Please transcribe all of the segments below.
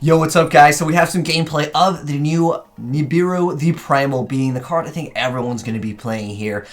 Yo, what's up guys? So we have some gameplay of the new Nibiru, the Primal, being the card I think everyone's going to be playing here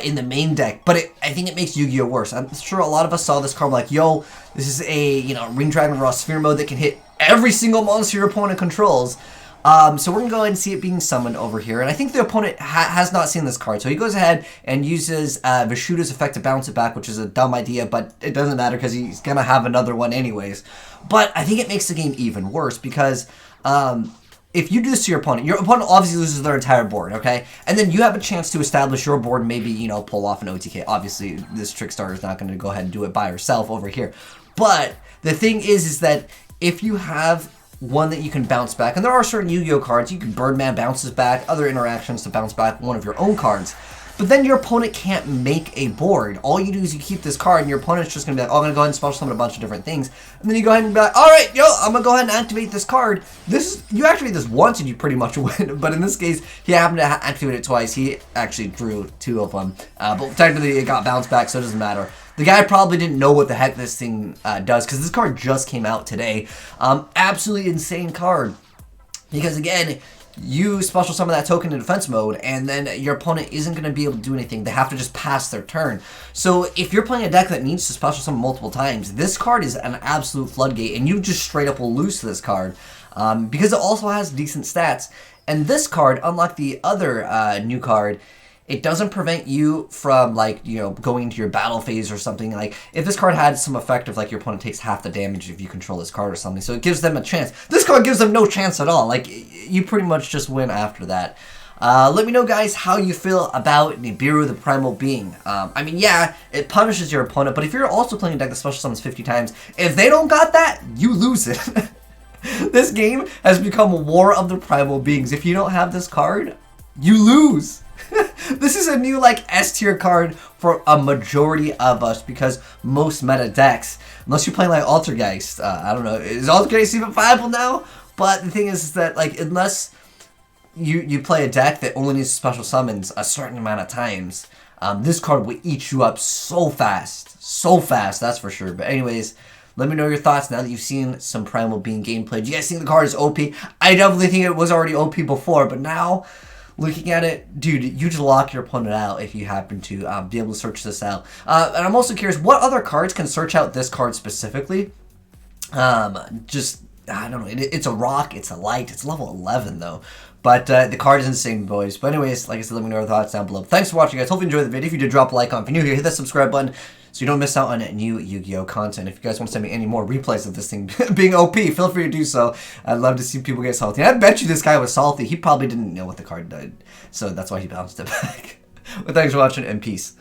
in the main deck. But I think it makes Yugioh worse. I'm sure a lot of us saw this card like, yo, this is a, Ring Dragon Raw Sphere mode that can hit every single monster your opponent controls. So we're going to go ahead and see it being summoned over here. And I think the opponent has not seen this card. So he goes ahead and uses Vishuda's effect to bounce it back, which is a dumb idea, but it doesn't matter because he's going to have another one anyways. But I think it makes the game even worse because if you do this to your opponent obviously loses their entire board, okay? And then you have a chance to establish your board and maybe, pull off an OTK. Obviously, this Trickstar is not going to go ahead and do it by herself over here. But the thing is that if you have one that you can bounce back, and there are certain Yu-Gi-Oh cards, you can Birdman bounces back, other interactions to bounce back one of your own cards, but then your opponent can't make a board. All you do is you keep this card, and your opponent's just going to be like, oh, I'm going to go ahead and special summon a bunch of different things, and then you go ahead and be like, alright, yo, I'm going to go ahead and activate this card. You activate this once and you pretty much win, but in this case, he happened to activate it twice. He actually drew two of them, but technically it got bounced back, so it doesn't matter. The guy probably didn't know what the heck this thing does, because this card just came out today. Absolutely insane card. Because again, you special summon that token in defense mode, and then your opponent isn't going to be able to do anything. They have to just pass their turn. So if you're playing a deck that needs to special summon multiple times, this card is an absolute floodgate, and you just straight up will lose to this card. Because it also has decent stats. And this card, unlike the other new card, it doesn't prevent you from, going into your battle phase or something. Like, if this card had some effect of, your opponent takes half the damage if you control this card or something. So it gives them a chance. This card gives them no chance at all. You pretty much just win after that. Let me know, guys, how you feel about Nibiru, the Primal being. Yeah, it punishes your opponent, but if you're also playing a deck that special summons 50 times, if they don't got that, you lose it. This game has become a war of the Primal beings. If you don't have this card, you lose. This is a new S tier card for a majority of us because most meta decks, unless you're playing Altergeist, I don't know, is Altergeist even viable now? But the thing is that unless you play a deck that only needs special summons a certain amount of times, this card will eat you up so fast, that's for sure. But anyways, let me know your thoughts now that you've seen some Primal being gameplayed. Do you guys think the card is OP? I definitely think it was already OP before, but now, looking at it, dude, you just lock your opponent out if you happen to be able to search this out. And I'm also curious, what other cards can search out this card specifically? I don't know. It's a rock, it's a light, it's level 11 though. But the card is insane, boys. But anyways, like I said, let me know your thoughts down below. Thanks for watching, guys. Hope you enjoyed the video. If you did, drop a like on. If you're new here, hit that subscribe button so you don't miss out on new Yu-Gi-Oh content. If you guys want to send me any more replays of this thing being OP, feel free to do so. I'd love to see people get salty. I bet you this guy was salty. He probably didn't know what the card did, so that's why he bounced it back. Well, thanks for watching, and peace.